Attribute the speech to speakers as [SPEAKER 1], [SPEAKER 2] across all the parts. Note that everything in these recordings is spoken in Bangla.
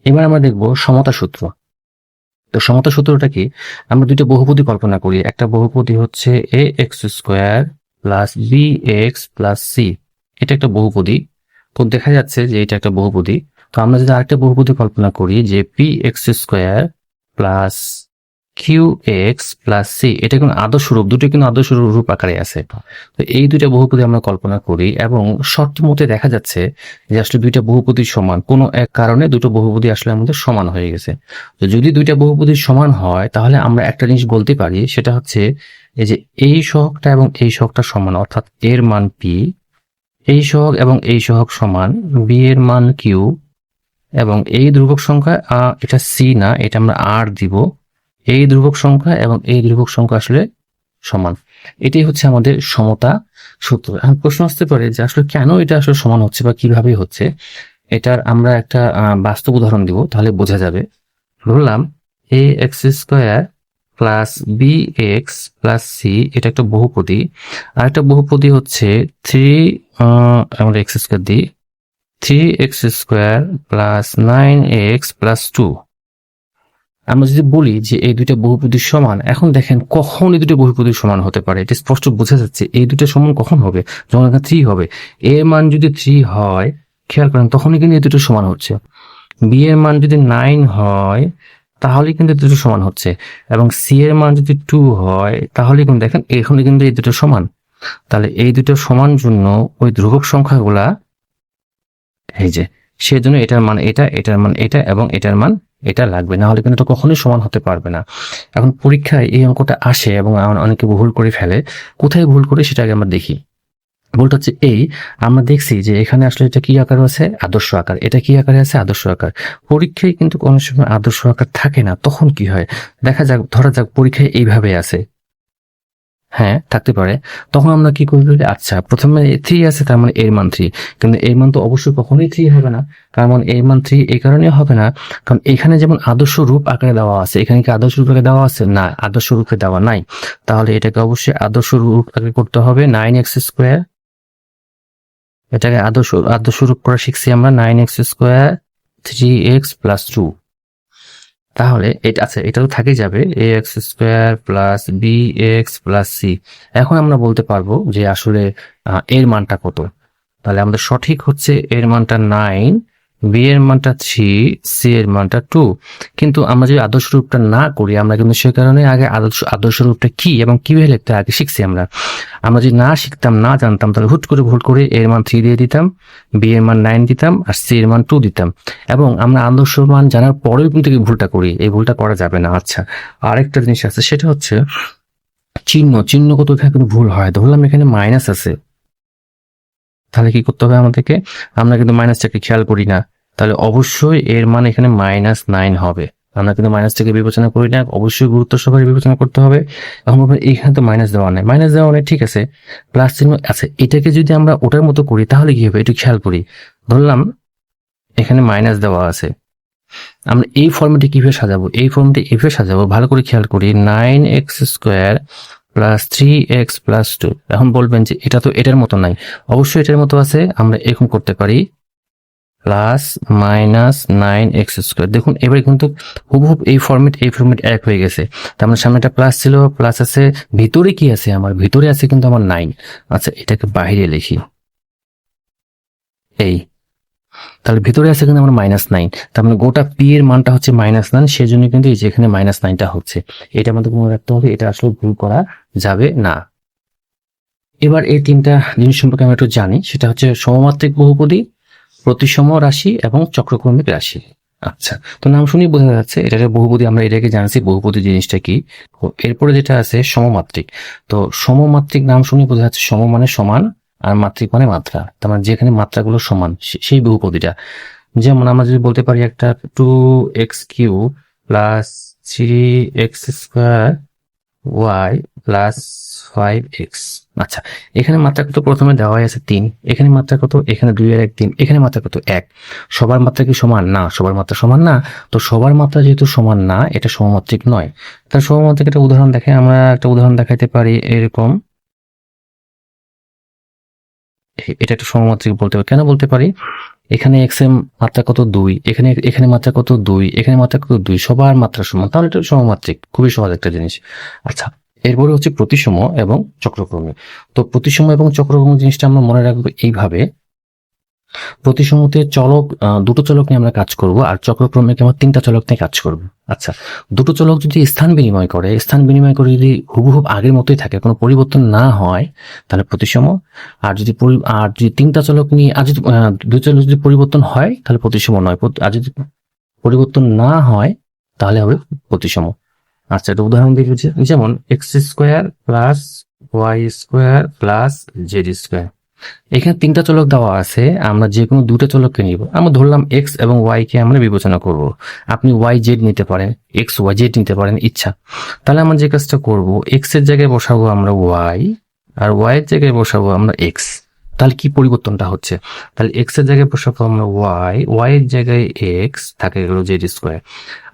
[SPEAKER 1] এবার আমরা দেখব সমতা সূত্র। তো সমতা সূত্রটা কি? আমরা দুইটা বহুপদী কল্পনা করি। একটা বহুপদী হচ্ছে a x square plus b x plus c. এটা একটা বহুপদী। তো দেখা যাচ্ছে যে এটা একটা বহুপদী। তো আমরা যদি আরেকটা বহুপদী কল্পনা করি যে p x square plus q x plus c, এটা কিন্তু আদর্শ রূপ, দুটো কিন্তু আদর্শ রূপ আকারে আছে। তো এই দুইটা বহুপদী আমরা কল্পনা করি এবং শর্ত মতে দেখা যাচ্ছে যে আসলে দুইটা বহুপদী সমান, কোনো এক কারণে দুটো বহুপদী আসলে আমাদের সমান হয়ে গেছে। তো যদি দুইটা বহুপদী সমান হয় তাহলে আমরা একটা জিনিস বলতে পারি, সেটা হচ্ছে এই যে এই সহগটা এবং এই সহগটা সমান, অর্থাৎ এর মান পি, এই সহগ এবং এই সহগ সমান, বি এর মান কিউ, এবং এই ধ্রুবক সংখ্যা এটা সি না, এটা আমরা আর দিব, এই ধ্রুবক সংখ্যা এবং এই ধ্রুবক সংখ্যা আসলে সমান। এটাই হচ্ছে আমাদের সমতা সূত্র। এখন প্রশ্ন আসতে পারে যে আসলে কেন এটা আসলে সমান হচ্ছে বা কিভাবে হচ্ছে। এটার আমরা একটা বাস্তব উদাহরণ দিব, তাহলে বোঝা যাবে। ধরলাম a x square plus b x plus c, এটা একটা বহুপদী। আর একটা বহুপদী হচ্ছে থ্রি, আমরা এক্স স্কোয়ার দিই, three x square plus nine x plus two. আমরা যদি বলি যে এই দুইটা বহুপদী সমান, এখন দেখেন কখন এই দুটো বহুপদী সমান হতে পারে, এটা স্পষ্ট বোঝা যাচ্ছে। এই দুটো সমান কখন হবে? যখন এখানে থ্রি হবে। এর মান যদি থ্রি হয়, খেয়াল করেন, তখনই কিন্তু এই দুটো সমান হচ্ছে। বি এর মান যদি নাইন হয় তাহলে কিন্তু এই দুটো সমান হচ্ছে, এবং সি এর মান যদি টু হয় তাহলে কিন্তু দেখেন এখানে কিন্তু এই দুটো সমান। তাহলে এই দুটো সমান জন্য ওই ধ্রুবক সংখ্যাগুলা এই যে, সেজন্য এটার মান এটা, এটার মান এটা এবং এটার মান এটা লাগবে, না হলে কিন্তু এটা কখনোই সমান হতে পারবে না। এখন পরীক্ষায় এই অঙ্কটা আসে এবং অনেকে ভুল করে ফেলে। কোথায় ভুল করে সেটা আগে আমরা দেখি। ভুলটা হচ্ছে এই, আমরা দেখছি যে এখানে আসলে এটা কি আকার আছে? আদর্শ আকার। এটা কি আকারে আছে? আদর্শ আকার। পরীক্ষায় কিন্তু কোনো সময় আদর্শ আকার থাকে না, তখন কি হয়? দেখা যাক, ধরা যাক পরীক্ষায় এইভাবে আছে, হ্যাঁ থাকতে পারে। তখন আমরা কি করবো? আচ্ছা, প্রথমে থ্রি আছে, তার মানে এর মান থ্রি, কিন্তু এর মান তো অবশ্যই কখনোই থ্রি হবে না। কারণ এর মান থ্রি এই কারণে হবে না, কারণ এখানে যেমন আদর্শ রূপ আকারে দেওয়া আছে, এখানে কি আদর্শ রূপে দেওয়া আছে? না, আদর্শ রূপে দেওয়া নাই। তাহলে এটাকে অবশ্যই আদর্শ রূপ আকারে করতে হবে। নাইন এক্স স্কোয়ার, এটাকে আদর্শ রূপ করা শিখছি আমরা। Nine x square three x plus two. তাহলে এটা আচ্ছা, এটা তো থাকেই যাবে, a x square plus b x plus c. এখন আমরা বলতে পারবো যে আসলে এর মানটা কত। তাহলে আমাদের সঠিক হচ্ছে এর মানটা নাইন, বি এর মানটা থ্রি, সি এর মানটা টু। কিন্তু আমরা যদি আদর্শ রূপটা না করি, আমরা কিন্তু সে কারণে আগে আদর্শ রূপটা কি এবং কিভাবে লিখতে আগে শিখছি আমরা। আমরা যদি না শিখতাম, না জানতাম, তাহলে হুট করে ভুল করে এর মান থ্রি দিয়ে দিতাম, বি এর মান নাইন দিতাম, আর সি এর মান টু দিতাম। এবং আমরা আদর্শ মান জানার পরেও কিন্তু এই ভুলটা করি, এই ভুলটা করা যাবে না। আচ্ছা, আরেকটা জিনিস আছে, সেটা হচ্ছে চিহ্নগত এখানে কিন্তু ভুল হয়। ধরলাম এখানে মাইনাস আছে, তাহলে কি করতে হবে আমাদেরকে? আমরা কিন্তু মাইনাসটাকে খেয়াল করি না, তাহলে অবশ্যই এর মান এখানে মাইনাস নাইন হবে। আমরা কিন্তু মাইনাসটাকে বিবেচনা করি না, অবশ্যই গুরুত্ব সহকারে বিবেচনা করতে হবে। এখন এখানে তো মাইনাস দেওয়া নেই, মাইনাস দেওয়া নেই, ঠিক আছে, প্লাস চিহ্ন আছে। এটাকে যদি আমরা ওটার মতো করি তাহলে কি হবে একটু খেয়াল করি। ধরলাম এখানে মাইনাস দেওয়া আছে, আমরা এই ফর্মেটে কিভাবে সাজাবো? এই ফর্মেটে এভাবে সাজাবো, ভালো করে খেয়াল করি। Nine x square plus three x plus two. এখন বলবেন যে এটা তো এটার মতো নাই, অবশ্যই এটার মতো আছে। আমরা এরকম করতে পারি, plus minus nine x square. দেখুন এবার কিন্তু হুবহুব এই ফর্মেট এক হয়ে গেছে। তার মানে সামনে একটা প্লাস ছিল, প্লাস আছে, ভিতরে কি আছে? আমার ভিতরে আছে কিন্তু আমার নাইন। আচ্ছা, এটাকে বাইরে লিখি, এই, তাহলে ভিতরে আছে কিন্তু আমার মাইনাস নাইন। তার মানে গোটা পি এর মানটা হচ্ছে মাইনাস নাইন, সেজন্য কিন্তু এই যে এখানে মাইনাস নাইনটা হচ্ছে। এটা আমাদের মনে রাখতে হবে, এটা আসলে ভুল করা যাবে না। এবার এই তিনটা জিনিস সম্পর্কে আমরা একটু জানি, সেটা হচ্ছে সমমাত্রিক বহুপদী, প্রতিসম রাশি এবং চক্রক্রমিক রাশি। আচ্ছা, তো নাম শুনেই বোঝা যাচ্ছে এটা একটা বহুপদী। আমরা এটাকে জানছি বহুপদী জিনিসটা কি। এরপরে যেটা আছে সমমাত্রিক। তো সমমাত্রিক নাম শুনে বোঝা যাচ্ছে সম মানে সমান, আর মাত্রিক মানে মাত্রা, তার মানে যেখানে মাত্রাগুলো সমান সেই বহুপদীটা। যেমন আমরা যদি বলতে পারি একটা two x q plus three x square y plus five x. আচ্ছা, এখানে মাত্রা কত? প্রথমে দেওয়াই আছে তিন, এখানে মাত্রা কত? এখানে দুই আর এক তিন, এখানে মাত্রা কত? এক। সবার মাত্রা কি সমান? না, সবার মাত্রা সমান না। তো সবার মাত্রা যেহেতু সমান না, এটা সমমাত্রিক নয়। তার সমমাত্রিক একটা উদাহরণ দেখে, আমরা একটা উদাহরণ দেখাইতে পারি এরকম। এটা একটা সমমাত্রিক বলতে পারি। কেন বলতে পারি? এখানে এক্স এর মাত্রা কত 2, এখানে মাত্রা কত 2, এখানে মাত্রা কত 2, সবার মাত্রা সমান, তাহলে এটা সমমাত্রিক, খুবই সহজ একটা জিনিস। আচ্ছা, এরপরে হচ্ছে প্রতিসম এবং চক্রক্রমিক। তো প্রতিসম এবং চক্রক্রমিক জিনিসটা আমরা মনে রাখবো এইভাবে, প্রতিসমতে চলক দুটো চলক নিয়ে আমরা কাজ করব, আর চক্রক্রমিকে আমরা 3টা চলক নিয়ে কাজ করব। আচ্ছা, দুটো চলক যদি স্থান বিনিময় করে যদি হুবহুব আগের মতোই থাকে, কোনো পরিবর্তন না হয়, তাহলে প্রতিসম। আর যদি 3টা চলক নিয়ে যদি দুই চলক যদি পরিবর্তন হয় তাহলে প্রতিসম নয়, আর যদি পরিবর্তন না হয় তাহলে হবে প্রতিসম। আচ্ছা, একটা উদাহরণ দিই, যেমন x² plus y² plus z²। এখানে 3টা চলক দেওয়া আছে, আমরা যে কোনো 2টা চলককে নিব। আমরা ধরলাম x এবং y কে আমরা বিবেচনা করব। আপনি yz নিতে পারেন, xyz নিতে পারেন, ইচ্ছা। তাহলে আমরা যে কাজটা করব, x এর জায়গায় বসাবো আমরা y, আর y এর জায়গায় বসাবো আমরা x। তাহলে কি পরিবর্তনটা হচ্ছে? তাহলে x এর জায়গায় বসাবো আমরা y এর জায়গায় x, থাকে গেল z²।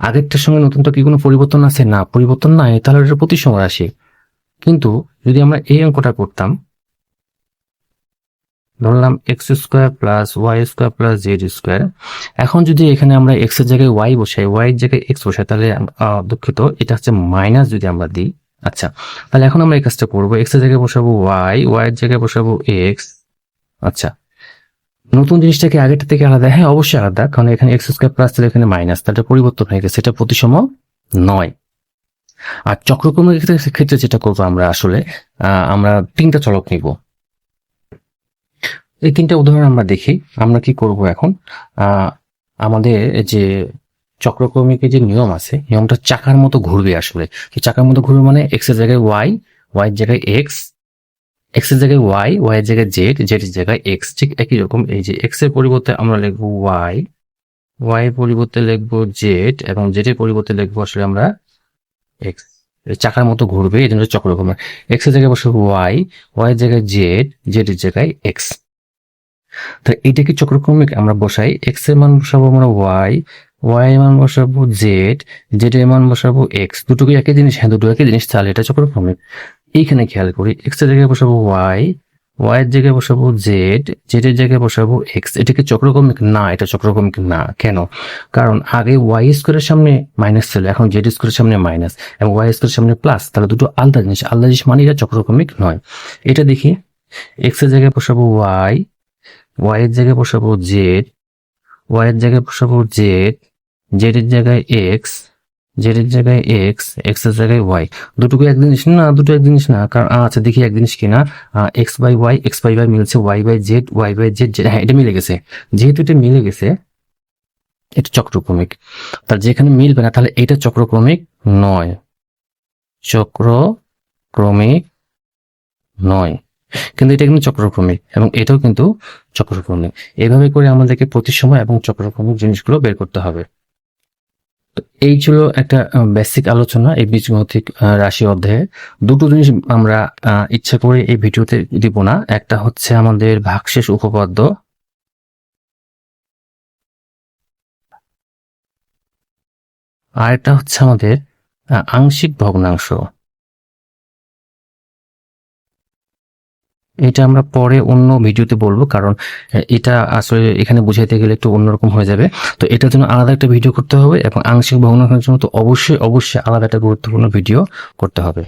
[SPEAKER 1] আগেরটার সঙ্গে নতুনটা কি কোনো পরিবর্তন আছে? না, পরিবর্তন নাই, তাহলে এটা প্রতিসম রাশি। কিন্তু যদি আমরা এই অঙ্কটা করতাম, ধরলাম x² plus y² plus z²। এখন যদি এখানে আমরা x এর জায়গায় y বসাই, y এর জায়গায় x বসাই, তাহলে দুঃখিত, এটা হচ্ছে মাইনাস যদি আমরা দিই। আচ্ছা, তাহলে এখন আমরা এই কাজটা করবো, x এর জায়গায় বসাবো y এর জায়গায় বসাবো x। আচ্ছা, নতুন জিনিসটা কি আগেরটা থেকে আলাদা? হ্যাঁ, অবশ্যই আলাদা, কারণ এখানে x² প্লাস, তাহলে এখানে মাইনাস, তাহলে পরিবর্তন হয়ে গেছে, এটা প্রতিসম নয়। আর চক্রক্রমিক ক্ষেত্রে যেটা করবো আমরা, আসলে আমরা 3টা চলক নিব। এই 3টা উদাহরণ আমরা দেখি। আমরা কি করব এখন, আমাদের যে চক্রক্রমিকের যে নিয়ম আছে, নিয়মটা চাকার মতো ঘুরবে। আসলে চাকার মতো ঘুরবে মানে x এর জায়গায় y এর জায়গায় x এর জায়গায় y এর জায়গায় z এর জায়গায় x। ঠিক একই রকম, এই যে x এর পরিবর্তে আমরা লিখবো y এর পরিবর্তে লিখবো z, এবং z এর পরিবর্তে লিখবো আসলে আমরা x। চাকার মতো ঘুরবে, এই জন্য চক্রক্রমিক। x এর জায়গায় বসাবো y এর জায়গায় z এর জায়গায় x। তো এটা কি চক্রক্রমিক? আমরা বসাই, x এর মান বসাবো আমরা y এর মান বসাবো z এর মান বসাবো x। দুটো কি একই জিনিস? হ্যাঁ, দুটো একই জিনিস, তাহলে এটা চক্রক্রমিক। এইখানে খেয়াল করি, x এর জায়গায় বসাবো y এর জায়গায় বসাবো z এর জায়গায় বসাবো x। এটা কি চক্রক্রমিক? না, এটা চক্রক্রমিক না। কেন? কারণ আগে y² এর সামনে মাইনাস ছিল, এখন z² এর সামনে মাইনাস, এবং y² এর সামনে প্লাস, তাহলে দুটো আলাদা জিনিস, মানে এটা চক্রক্রমিক নয়। এটা দেখি, x এর জায়গায় বসাবো y এর জায়গায় বসাবো z এর জায়গায় বসাবো z এর জায়গায় x এর জায়গায় x এর জায়গায় y। দুটো কি এক জিনিস? না, দুটো এক জিনিস না। কারণ আচ্ছা, দেখি এক জিনিস কিনা। x বাই y মিলছে, y বাই z হ্যাঁ, এটা মিলে গেছে। যেহেতু এটা মিলে গেছে, এটা চক্রক্রমিক। তার যেখানে মিলবে না, তাহলে এটা চক্রক্রমিক নয়, চক্রক্রমিক নয়। কিন্তু এটা কিন্তু চক্রক্রমিক, এবং এটাও কিন্তু চক্রক্রমিক। এইভাবে করে আমাদেরকে প্রতিসম এবং চক্রক্রমিক জিনিসগুলো বের করতে হবে। তো এই ছিল একটা বেসিক আলোচনা এই বীজগণিত রাশি অধ্যায়ে। দুটো জিনিস আমরা ইচ্ছা করে এই ভিডিওতে দিব না। একটা হচ্ছে আমাদের ভাগশেষ উপপাদ্য, আর একটা হচ্ছে আমাদের আংশিক ভগ্নাংশ। এটা আমরা পরে অন্য ভিডিওতে বলবো, কারণ এটা আসলে এখানে বুঝাইতে গেলে একটু অন্যরকম হয়ে যাবে। তো এটার জন্য আলাদা একটা ভিডিও করতে হবে, এবং আংশিক ভগ্নাংশের জন্য তো অবশ্যই আলাদা একটা গুরুত্বপূর্ণ ভিডিও করতে হবে।